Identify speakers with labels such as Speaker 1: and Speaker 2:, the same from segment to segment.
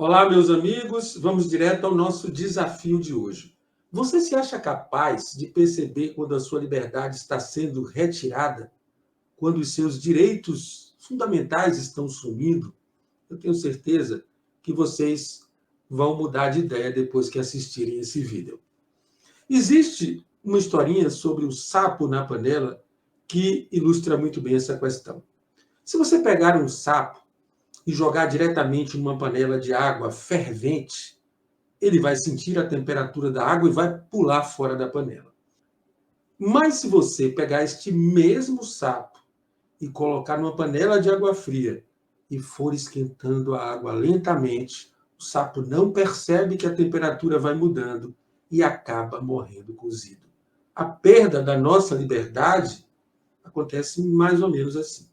Speaker 1: Olá, meus amigos. Vamos direto ao nosso desafio de hoje. Você se acha capaz de perceber quando a sua liberdade está sendo retirada? Quando os seus direitos fundamentais estão sumindo? Eu tenho certeza que vocês vão mudar de ideia depois que assistirem esse vídeo. Existe uma historinha sobre o sapo na panela que ilustra muito bem essa questão. Se você pegar um sapo e jogar diretamente numa panela de água fervente, ele vai sentir a temperatura da água e vai pular fora da panela. Mas se você pegar este mesmo sapo e colocar numa panela de água fria e for esquentando a água lentamente, o sapo não percebe que a temperatura vai mudando e acaba morrendo cozido. A perda da nossa liberdade acontece mais ou menos assim.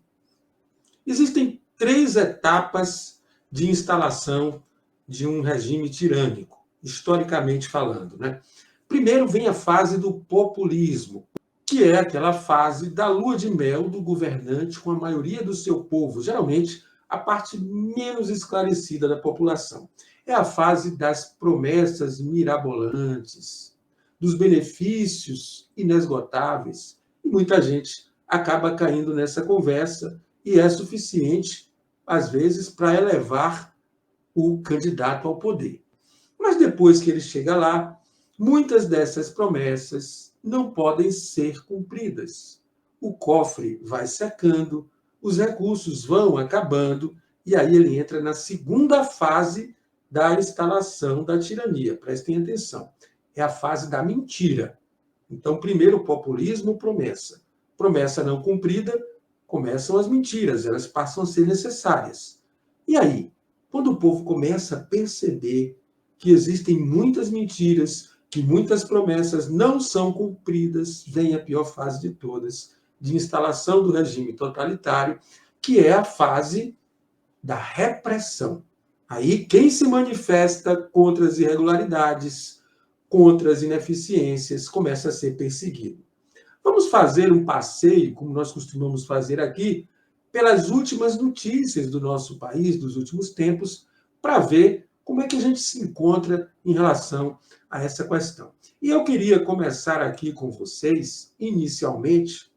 Speaker 1: Existem 3 etapas de instalação de um regime tirânico, historicamente falando, né? Primeiro vem a fase do populismo, que é aquela fase da lua de mel do governante com a maioria do seu povo, geralmente a parte menos esclarecida da população. É a fase das promessas mirabolantes, dos benefícios inesgotáveis. E muita gente acaba caindo nessa conversa e é suficiente, às vezes, para elevar o candidato ao poder. Mas depois que ele chega lá, muitas dessas promessas não podem ser cumpridas. O cofre vai secando, os recursos vão acabando, e aí ele entra na segunda fase da instalação da tirania. Prestem atenção. É a fase da mentira. Então, primeiro, populismo, promessa. Promessa não cumprida, começam as mentiras, elas passam a ser necessárias. E aí, quando o povo começa a perceber que existem muitas mentiras, que muitas promessas não são cumpridas, vem a pior fase de todas, de instalação do regime totalitário, que é a fase da repressão. Aí, quem se manifesta contra as irregularidades, contra as ineficiências, começa a ser perseguido. Vamos fazer um passeio, como nós costumamos fazer aqui, pelas últimas notícias do nosso país, dos últimos tempos, para ver como é que a gente se encontra em relação a essa questão. E eu queria começar aqui com vocês, inicialmente,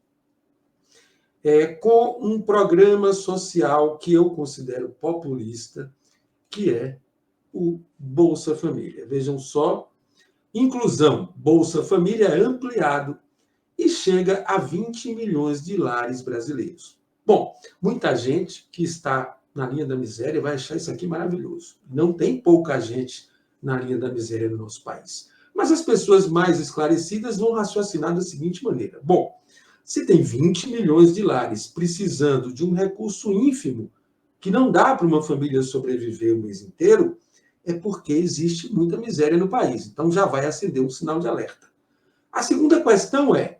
Speaker 1: com um programa social que eu considero populista, que é o Bolsa Família. Vejam só, inclusão, Bolsa Família é ampliado e chega a 20 milhões de lares brasileiros. Bom, muita gente que está na linha da miséria vai achar isso aqui maravilhoso. Não tem pouca gente na linha da miséria no nosso país. Mas as pessoas mais esclarecidas vão raciocinar da seguinte maneira. Bom, se tem 20 milhões de lares precisando de um recurso ínfimo que não dá para uma família sobreviver o mês inteiro, é porque existe muita miséria no país. Então já vai acender um sinal de alerta. A segunda questão é,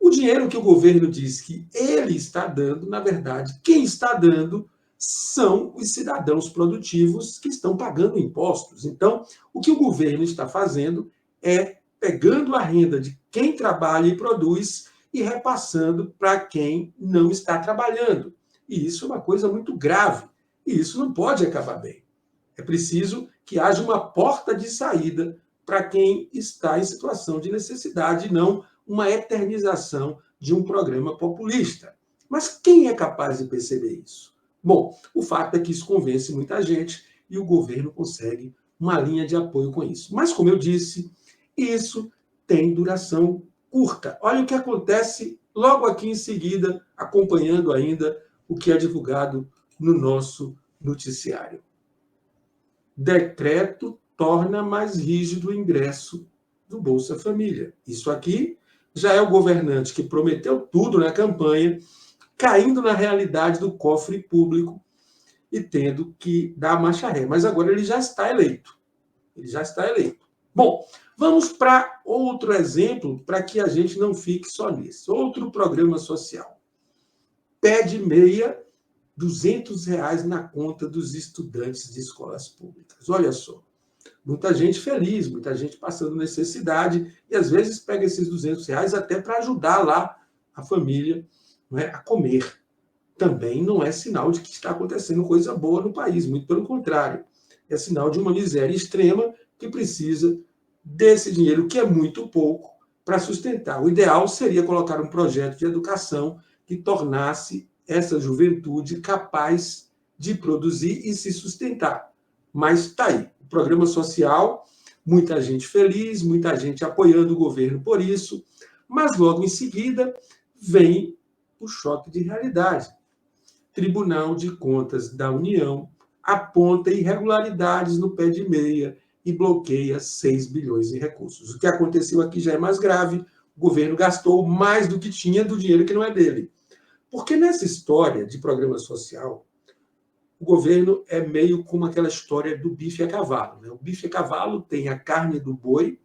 Speaker 1: o dinheiro que o governo diz que ele está dando, na verdade, quem está dando são os cidadãos produtivos que estão pagando impostos. Então, o que o governo está fazendo é pegando a renda de quem trabalha e produz e repassando para quem não está trabalhando. E isso é uma coisa muito grave. E isso não pode acabar bem. É preciso que haja uma porta de saída para quem está em situação de necessidade, não uma eternização de um programa populista. Mas quem é capaz de perceber isso? Bom, o fato é que isso convence muita gente e o governo consegue uma linha de apoio com isso. Mas, como eu disse, isso tem duração curta. Olha o que acontece logo aqui em seguida, acompanhando ainda o que é divulgado no nosso noticiário. Decreto torna mais rígido o ingresso do Bolsa Família. Isso aqui já é o governante que prometeu tudo na campanha, caindo na realidade do cofre público e tendo que dar marcha ré. Mas agora ele já está eleito. Ele já está eleito. Bom, vamos para outro exemplo, para que a gente não fique só nisso. Outro programa social. Pé de meia, R$ 200 na conta dos estudantes de escolas públicas. Olha só. Muita gente feliz, muita gente passando necessidade, e às vezes pega esses R$ 200 até para ajudar lá a família, não é, a comer. Também não é sinal de que está acontecendo coisa boa no país, muito pelo contrário. é sinal de uma miséria extrema que precisa desse dinheiro, que é muito pouco, para sustentar. O ideal seria colocar um projeto de educação que tornasse essa juventude capaz de produzir e se sustentar. Mas está aí, o programa social, muita gente feliz, muita gente apoiando o governo por isso, mas logo em seguida vem o choque de realidade. Tribunal de Contas da União aponta irregularidades no pé de meia e bloqueia 6 bilhões em recursos. O que aconteceu aqui já é mais grave, o governo gastou mais do que tinha do dinheiro que não é dele. Porque nessa história de programa social, o governo é meio como aquela história do bife a cavalo. Né? O bife a cavalo tem a carne do boi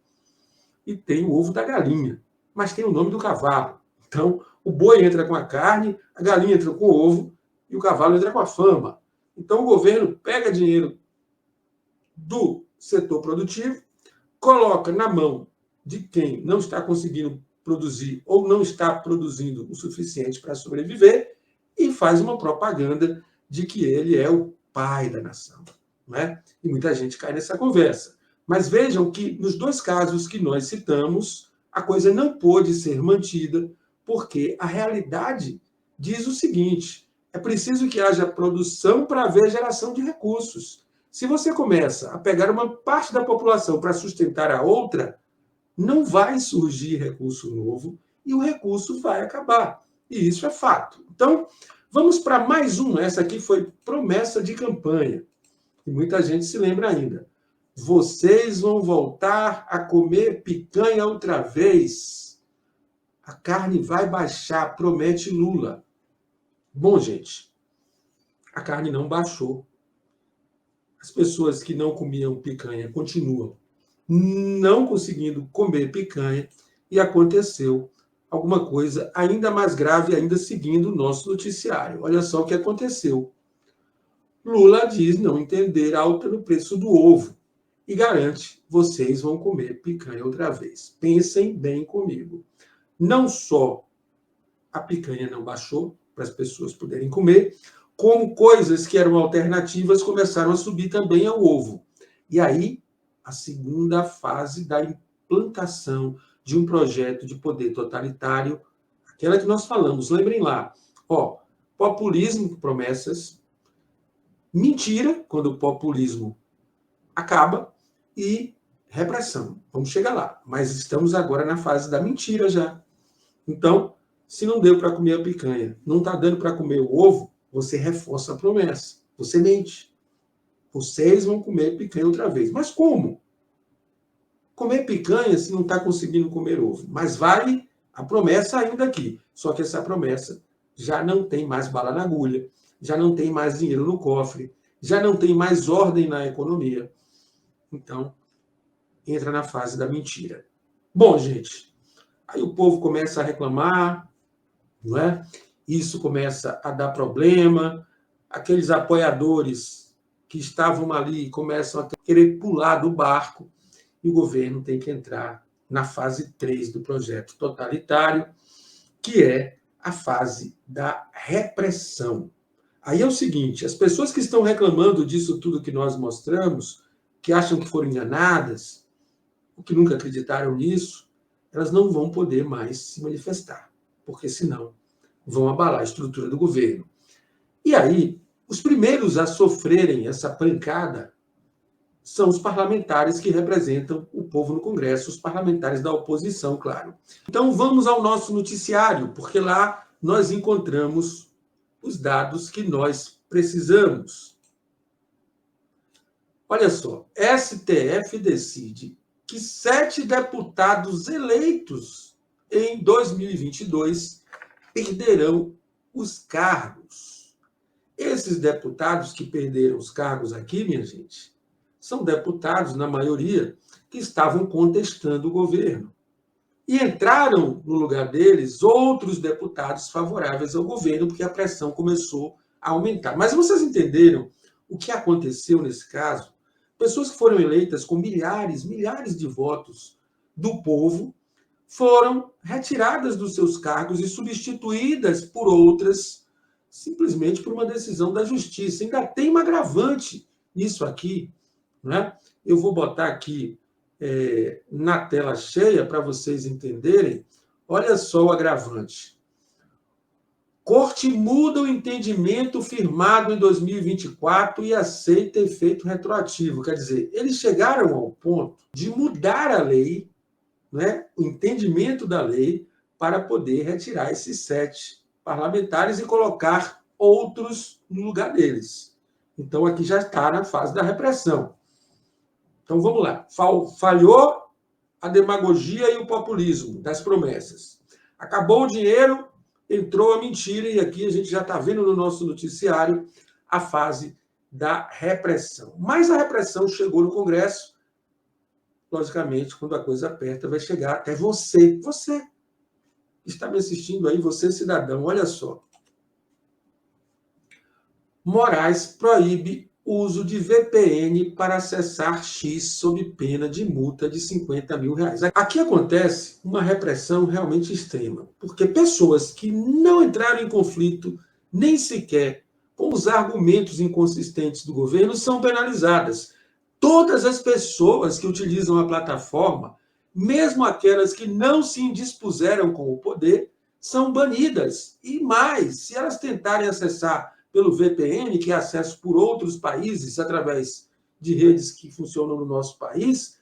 Speaker 1: e tem o ovo da galinha, mas tem o nome do cavalo. Então, o boi entra com a carne, a galinha entra com o ovo e o cavalo entra com a fama. Então, o governo pega dinheiro do setor produtivo, coloca na mão de quem não está conseguindo produzir ou não está produzindo o suficiente para sobreviver e faz uma propaganda de que ele é o pai da nação. Né? E muita gente cai nessa conversa. Mas vejam que, nos dois casos que nós citamos, a coisa não pôde ser mantida, porque a realidade diz o seguinte: é preciso que haja produção para haver geração de recursos. Se você começa a pegar uma parte da população para sustentar a outra, não vai surgir recurso novo e o recurso vai acabar. E isso é fato. Então, vamos para mais um. Essa aqui foi promessa de campanha. E muita gente se lembra ainda. Vocês vão voltar a comer picanha outra vez. A carne vai baixar, promete Lula. Bom, gente, a carne não baixou. As pessoas que não comiam picanha continuam não conseguindo comer picanha e aconteceu alguma coisa ainda mais grave, ainda seguindo o nosso noticiário. Olha só o que aconteceu. Lula diz não entender alta no preço do ovo e garante: vocês vão comer picanha outra vez. Pensem bem comigo. Não só a picanha não baixou para as pessoas poderem comer, como coisas que eram alternativas começaram a subir também ao ovo. E aí, a segunda fase da implantação de um projeto de poder totalitário, aquela que nós falamos, lembrem lá, populismo, promessas, mentira, quando o populismo acaba, e repressão. Vamos chegar lá, mas estamos agora na fase da mentira já. Então, se não deu para comer a picanha, não está dando para comer o ovo, você reforça a promessa, você mente. Vocês vão comer picanha outra vez. Mas como? Comer picanha se não está conseguindo comer ovo. Mas vale a promessa ainda aqui. Só que essa promessa já não tem mais bala na agulha, já não tem mais dinheiro no cofre, já não tem mais ordem na economia. Então, entra na fase da mentira. Bom, gente, aí o povo começa a reclamar, não é? Isso começa a dar problema, aqueles apoiadores que estavam ali começam a querer pular do barco e o governo tem que entrar na fase 3 do projeto totalitário, que é a fase da repressão. Aí é o seguinte, as pessoas que estão reclamando disso tudo que nós mostramos, que acham que foram enganadas, ou que nunca acreditaram nisso, elas não vão poder mais se manifestar, porque senão vão abalar a estrutura do governo. E aí, os primeiros a sofrerem essa pancada são os parlamentares que representam o povo no Congresso, os parlamentares da oposição, claro. Então, vamos ao nosso noticiário, porque lá nós encontramos os dados que nós precisamos. Olha só, STF decide que 7 deputados eleitos em 2022 perderão os cargos. Esses deputados que perderam os cargos aqui, minha gente, são deputados, na maioria, que estavam contestando o governo. E entraram no lugar deles outros deputados favoráveis ao governo, porque a pressão começou a aumentar. Mas vocês entenderam o que aconteceu nesse caso? Pessoas que foram eleitas com milhares de votos do povo foram retiradas dos seus cargos e substituídas por outras, simplesmente por uma decisão da justiça. Ainda tem um agravante nisso aqui. né? Eu vou botar aqui na tela cheia para vocês entenderem. Olha só o agravante. Corte muda o entendimento firmado em 2024 e aceita efeito retroativo. Quer dizer, eles chegaram ao ponto de mudar a lei, né, o entendimento da lei, para poder retirar esses 7 parlamentares e colocar outros no lugar deles. Então, aqui já está na fase da repressão. Então, vamos lá. Falhou a demagogia e o populismo das promessas. Acabou o dinheiro, entrou a mentira, e aqui a gente já está vendo no nosso noticiário a fase da repressão. Mas a repressão chegou no Congresso, logicamente, quando a coisa aperta, vai chegar até você. Você que está me assistindo aí, você cidadão, olha só. Moraes proíbe o uso de VPN para acessar X sob pena de multa de R$50 mil. Aqui acontece uma repressão realmente extrema, porque pessoas que não entraram em conflito nem sequer com os argumentos inconsistentes do governo são penalizadas. Todas as pessoas que utilizam a plataforma, mesmo aquelas que não se indispuseram com o poder, são banidas. E mais, se elas tentarem acessar pelo VPN, que é acesso por outros países através de redes que funcionam no nosso país,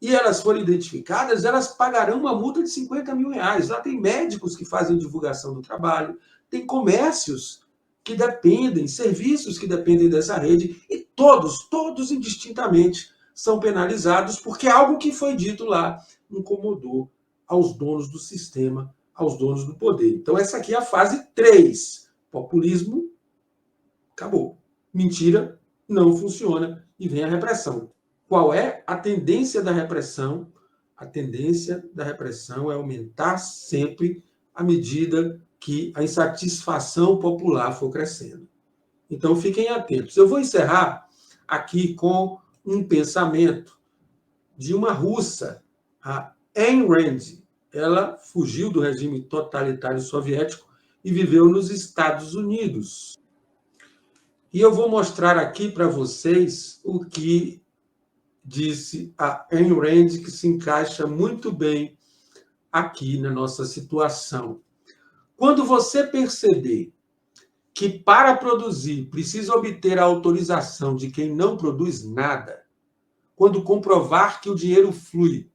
Speaker 1: e elas forem identificadas, elas pagarão uma multa de R$50 mil. Lá tem médicos que fazem divulgação do trabalho, tem comércios que dependem, serviços que dependem dessa rede, e todos indistintamente são penalizados, porque algo que foi dito lá incomodou aos donos do sistema, aos donos do poder. Então, essa aqui é a fase 3. Populismo, acabou. Mentira, não funciona, e vem a repressão. Qual é a tendência da repressão? A tendência da repressão é aumentar sempre à medida que a insatisfação popular for crescendo. Então, fiquem atentos. Eu vou encerrar aqui com um pensamento de uma russa, a Ayn Rand. Ela fugiu do regime totalitário soviético e viveu nos Estados Unidos. E eu vou mostrar aqui para vocês o que disse a Ayn Rand, que se encaixa muito bem aqui na nossa situação. Quando você perceber que para produzir precisa obter a autorização de quem não produz nada, quando comprovar que o dinheiro flui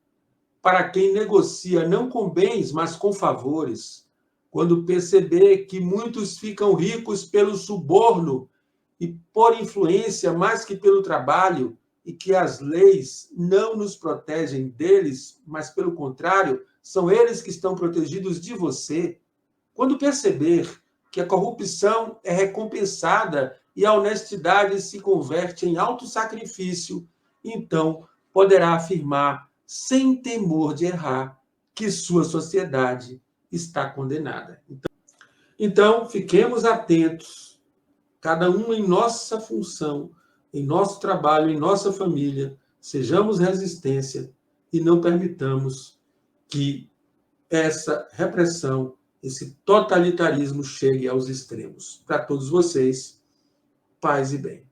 Speaker 1: para quem negocia não com bens, mas com favores, quando perceber que muitos ficam ricos pelo suborno e por influência mais que pelo trabalho, e que as leis não nos protegem deles, mas, pelo contrário, são eles que estão protegidos de você, quando perceber que a corrupção é recompensada e a honestidade se converte em autossacrifício, então poderá afirmar, sem temor de errar, que sua sociedade está condenada. Então fiquemos atentos, cada um em nossa função, em nosso trabalho, em nossa família, sejamos resistência e não permitamos que essa repressão, esse totalitarismo chegue aos extremos. Para todos vocês, paz e bem.